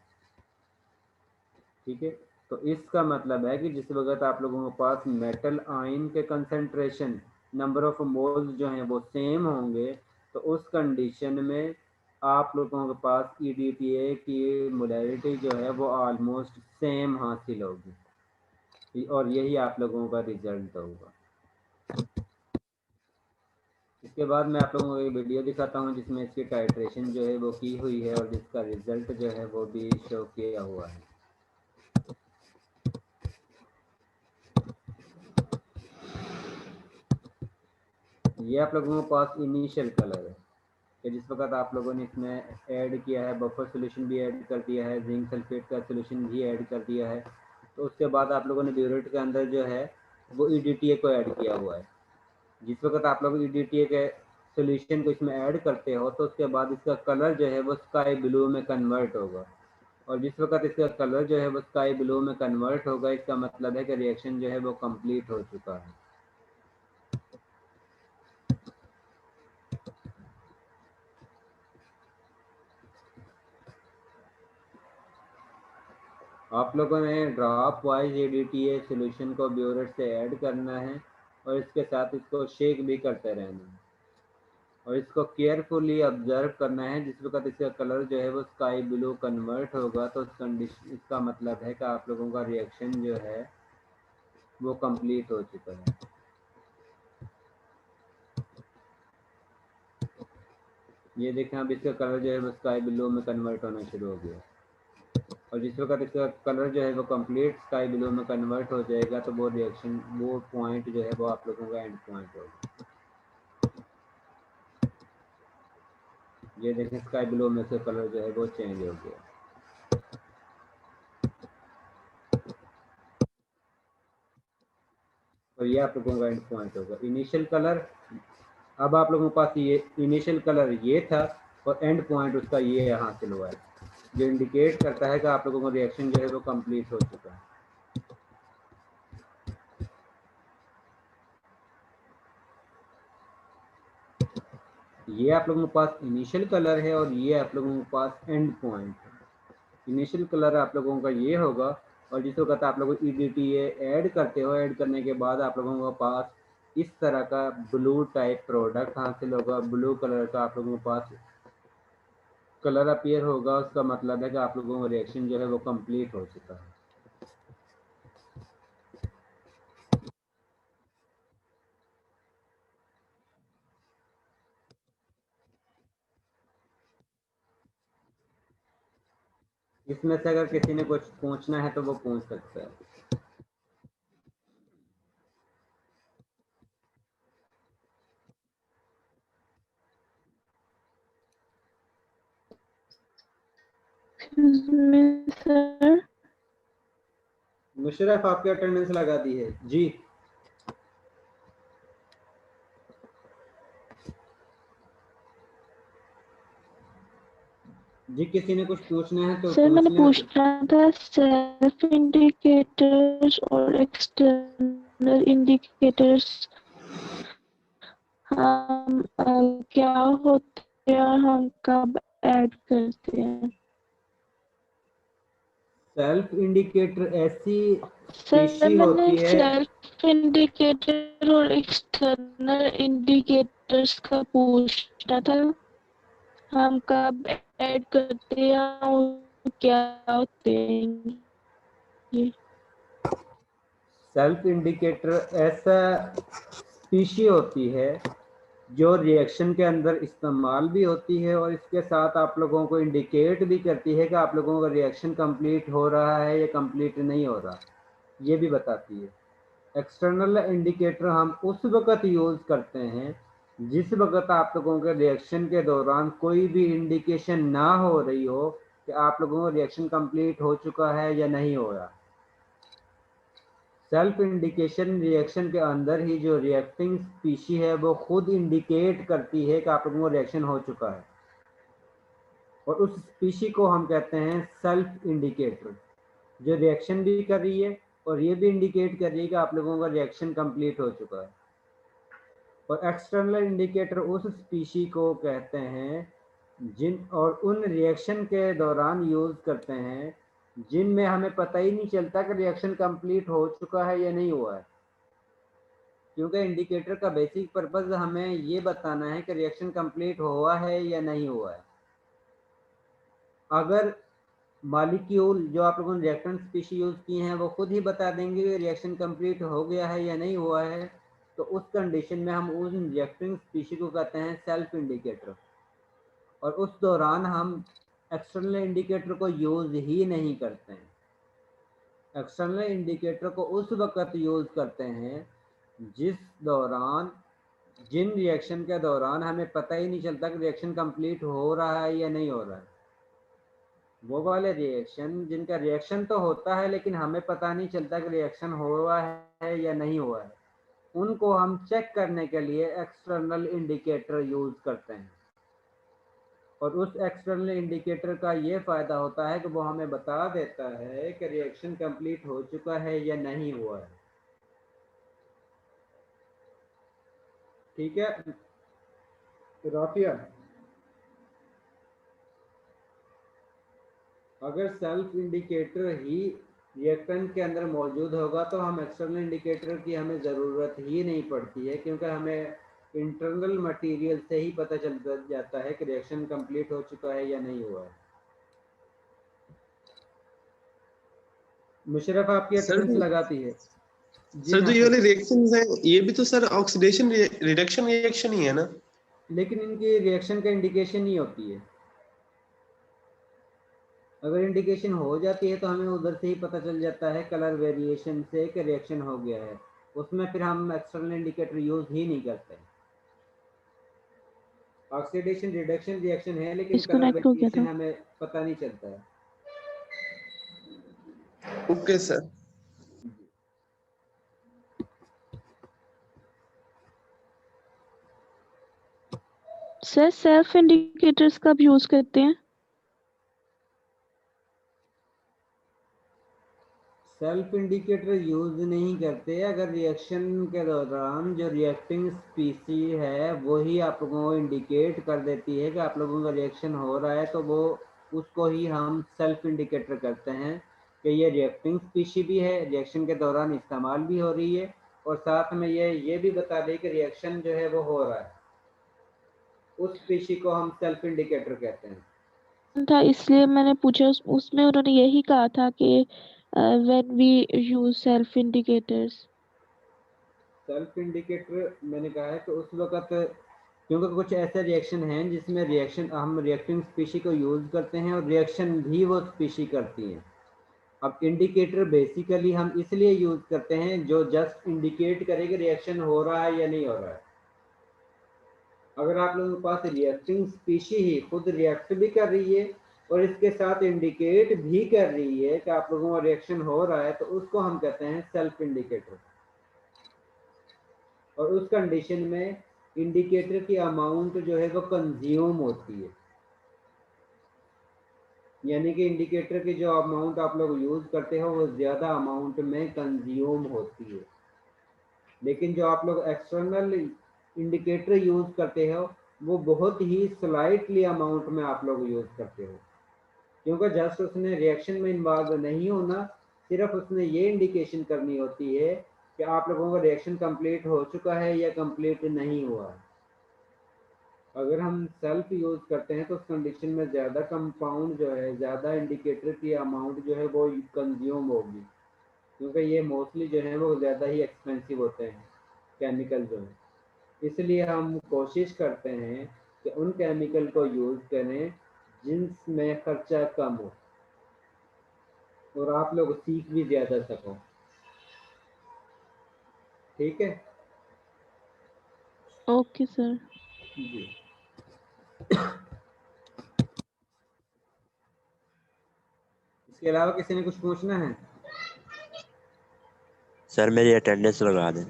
ठीक है, तो इसका मतलब है कि जिस वक्त आप लोगों के पास मेटल आयन के कंसंट्रेशन नंबर ऑफ मोल्स जो हैं वो सेम होंगे तो उस कंडीशन में आप लोगों के पास EDTA की मोलैरिटी जो है वो ऑलमोस्ट सेम हासिल होगी और यही आप लोगों का रिजल्ट होगा। इसके बाद मैं आप लोगों को एक वीडियो दिखाता हूं जिसमें इसकी टाइट्रेशन जो है वो की हुई है और जिसका रिजल्ट जो है वो भी शो किया हुआ है। ये आप लोगों के पास इनिशियल कलर है कि जिस वक्त आप लोगों ने इसमें ऐड किया है, बफर सोल्यूशन भी ऐड कर दिया है, जिंक सल्फेट का सोल्यूशन भी ऐड कर दिया है, तो उसके बाद आप लोगों ने ब्यूरेट के अंदर जो है वो EDTA को ऐड किया हुआ है। जिस वक्त आप लोग EDTA के सोल्यूशन को इसमें ऐड करते हो तो उसके बाद इसका कलर जो है वो स्काई ब्लू में कन्वर्ट होगा और जिस वक्त इसका कलर जो है वो स्काई ब्लू में कन्वर्ट होगा इसका मतलब है कि रिएक्शन जो है वो कंप्लीट हो चुका है। आप लोगों ने ड्रॉप वाइज EDTA सोल्यूशन को ब्यूरेट से ऐड करना है और इसके साथ इसको शेक भी करते रहना है और इसको केयरफुली ऑब्जर्व करना है। जिस वक्त इसका कलर जो है वो स्काई ब्लू कन्वर्ट होगा तो उस कंडीशन इसका मतलब है कि आप लोगों का रिएक्शन जो है वो कंप्लीट हो चुका है। ये देखें अब इसका कलर जो है वो स्काई ब्लू में कन्वर्ट होना शुरू हो गया और जिस वक्त इसका कलर जो है वो कंप्लीट स्काई ब्लू में कन्वर्ट हो जाएगा तो वो रिएक्शन वो पॉइंट जो है वो आप लोगों का एंड पॉइंट होगा। ये देखें स्काई ब्लू में से कलर जो है वो चेंज हो गया और ये आप लोगों का एंड पॉइंट होगा। इनिशियल कलर, अब आप लोगों के पास ये इनिशियल कलर ये था और एंड पॉइंट उसका ये हासिल हुआ है। जो इंडिकेट करता है कि आप लोगों का रिएक्शन जो है वो कंप्लीट हो चुका है। ये आप लोगों के पास इनिशियल कलर है और ये आप लोगों के पास एंड पॉइंट है। इनिशियल कलर आप लोगों का ये होगा और जिस वक्त आप लोग EDTA ऐड करते हो, ऐड करने के बाद आप लोगों के पास इस तरह का ब्लू टाइप प्रोडक्ट हासिल होगा। ब्लू कलर का आप लोगों के पास कलर अपीयर होगा, उसका मतलब है कि आप लोगों का रिएक्शन जो है वो कंप्लीट हो चुका है। इसमें से अगर किसी ने कुछ पूछना है तो वो पूछ सकता है। सर मुशर्रफ आपकी अटेंडेंस लगा दी है जी। जी किसी ने कुछ पूछना है तो सर मैंने पूछ लें। पूछना था सेल्फ इंडिकेटर्स और एक्सटर्नल इंडिकेटर्स हम क्या होते हैं और हम कब ऐड करते हैं? सेल्फ इंडिकेटर ऐसी सर स्पीशी मैंने होती है। सेल्फ इंडिकेटर और एक्सटर्नल इंडिकेटर्स का पूछना था, हम कब ऐड करते हैं और क्या होते हैं ये? सेल्फ इंडिकेटर ऐसा स्पीशी होती है जो रिएक्शन के अंदर इस्तेमाल भी होती है और इसके साथ आप लोगों को इंडिकेट भी करती है कि आप लोगों का रिएक्शन कंप्लीट हो रहा है या कंप्लीट नहीं हो रहा, ये भी बताती है। एक्सटर्नल इंडिकेटर हम उस वक़्त यूज़ करते हैं जिस वक़्त आप लोगों के रिएक्शन के दौरान कोई भी इंडिकेशन ना हो रही हो कि आप लोगों का रिएक्शन कंप्लीट हो चुका है या नहीं हो रहा। सेल्फ इंडिकेशन रिएक्शन के अंदर ही जो रिएक्टिंग स्पीशी है वो खुद इंडिकेट करती है कि आप लोगों को रिएक्शन हो चुका है और उस स्पीशी को हम कहते हैं सेल्फ इंडिकेटर, जो रिएक्शन भी कर रही है और ये भी इंडिकेट कर रही है कि आप लोगों का रिएक्शन कंप्लीट हो चुका है। और एक्सटर्नल इंडिकेटर उस स्पीशी को कहते हैं जिन और उन रिएक्शन के दौरान यूज़ करते हैं जिनमें हमें पता ही नहीं चलता कि रिएक्शन कंप्लीट हो चुका है या नहीं हुआ है, क्योंकि इंडिकेटर का बेसिक पर्पस हमें ये बताना है कि रिएक्शन कंप्लीट हुआ है या नहीं हुआ है। अगर मॉलिक्यूल जो आप लोगों ने रिएक्टेंट स्पीशी यूज़ की हैं वो खुद ही बता देंगे कि रिएक्शन कंप्लीट हो गया है या नहीं हुआ है, तो उस कंडीशन में हम उस रिएक्टिंग स्पीशी को कहते हैं सेल्फ इंडिकेटर और उस दौरान हम एक्सटर्नल इंडिकेटर को यूज़ ही नहीं करते हैं। एक्सटर्नल इंडिकेटर को उस वक्त यूज़ करते हैं जिस दौरान जिन रिएक्शन के दौरान हमें पता ही नहीं चलता कि रिएक्शन कंप्लीट हो रहा है या नहीं हो रहा है। वो वाले रिएक्शन जिनका रिएक्शन तो होता है लेकिन हमें पता नहीं चलता कि रिएक्शन हुआ है या नहीं हुआ है, उनको हम चेक करने के लिए एक्सटर्नल इंडिकेटर यूज़ करते हैं। और उस एक्सटर्नल इंडिकेटर का ये फ़ायदा होता है कि वो हमें बता देता है कि रिएक्शन कंप्लीट हो चुका है या नहीं हुआ है। ठीक है राफिया, अगर सेल्फ इंडिकेटर ही रिएक्टेंट के अंदर मौजूद होगा तो हम एक्सटर्नल इंडिकेटर की हमें ज़रूरत ही नहीं पड़ती है, क्योंकि हमें इंटरनल मटेरियल से ही पता चल जाता है कि रिएक्शन कंप्लीट हो चुका है या नहीं हुआ है। मुशर्रफ आपकी अटेंडेंस लगाती है जी। सर तो ये वाले रिएक्शंस हैं ये भी तो सर ऑक्सीडेशन रिडक्शन रिएक्शन ही है ना? लेकिन इनकी रिएक्शन का इंडिकेशन नहीं होती है। अगर इंडिकेशन हो जाती है तो हमें उधर से ही पता चल जाता है कलर वेरिएशन से कि रिएक्शन हो गया है, उसमें फिर हम एक्सटर्नल इंडिकेटर यूज़ ही नहीं करते। ऑक्सीडेशन रिडक्शन रिएक्शन है लेकिन कलर वेरिएशन हमें पता नहीं चलता है। Okay sir. Sir self indicators कब यूज करते हैं? सेल्फ इंडिकेटर यूज नहीं करते अगर रिएक्शन के दौरान जो रिएक्टिंग स्पीसी है वही आप लोगों को इंडिकेट कर देती है कि आप लोगों का रिएक्शन हो रहा है, तो वो उसको ही हम सेल्फ इंडिकेटर करते हैं कि ये रिएक्टिंग स्पीशी भी है, रिएक्शन के दौरान इस्तेमाल भी हो रही है और साथ में ये भी बता दें कि रिएक्शन जो है वो हो रहा है। उस स्पीशी को हम सेल्फ इंडिकेटर कहते हैं। था इसलिए मैंने पूछा। उसमें उन्होंने यही कहा था कि when we use self indicators. Self indicator मैंने कहा है कि उस वक्त, क्योंकि कुछ ऐसे रिएक्शन हैं जिसमें रिएक्शन हम रिएक्टिंग स्पीशी को यूज करते हैं और रिएक्शन भी वो स्पीशी करती हैं। अब इंडिकेटर बेसिकली हम इसलिए यूज करते हैं जो जस्ट इंडिकेट करे कि रिएक्शन हो रहा है या नहीं हो रहा है। अगर आप लोगों के पास रिएक्टिंग स्पीशी ही खुद रिएक्ट भी कर रही है और इसके साथ इंडिकेट भी कर रही है कि आप लोगों का रिएक्शन हो रहा है, तो उसको हम कहते हैं सेल्फ इंडिकेटर। और उस कंडीशन में इंडिकेटर की अमाउंट जो है वो कंज्यूम होती है, यानी कि इंडिकेटर की जो अमाउंट आप लोग यूज करते हो वो ज़्यादा अमाउंट में कंज्यूम होती है। लेकिन जो आप लोग एक्सटर्नल इंडिकेटर यूज करते हो वो बहुत ही स्लाइटली अमाउंट में आप लोग यूज करते हो, क्योंकि जस्ट उसने रिएक्शन में इन्वॉल्व नहीं होना, सिर्फ उसने ये इंडिकेशन करनी होती है कि आप लोगों का रिएक्शन कंप्लीट हो चुका है या कंप्लीट नहीं हुआ है। अगर हम सेल्फ यूज करते हैं तो उस कंडीशन में ज़्यादा कंपाउंड जो है, ज़्यादा इंडिकेटर की अमाउंट जो है वो कंज्यूम होगी, क्योंकि ये मोस्टली जो है वो ज़्यादा ही एक्सपेंसिव होते हैं केमिकल जो है। इसलिए हम कोशिश करते हैं कि उन केमिकल को यूज़ करें जिनमें खर्चा कम हो और आप लोग सीख भी ज़्यादा सको। ठीक है ओके सर। जी। इसके अलावा किसी ने कुछ पूछना है? सर मेरी अटेंडेंस लगा दें।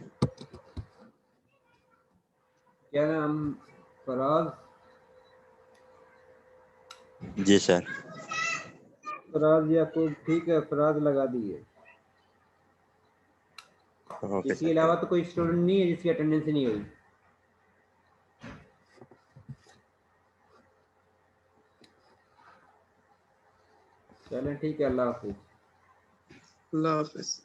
क्या नाम? फराज? जी सर। फराज याकूब, ठीक है, फराज लगा दिए। ओके इसके सर। अलावा तो कोई स्टूडेंट नहीं है जिसकी अटेंडेंस नहीं हुई? चलें ठीक है, अल्लाह हाफिज। अल्लाह हाफिज।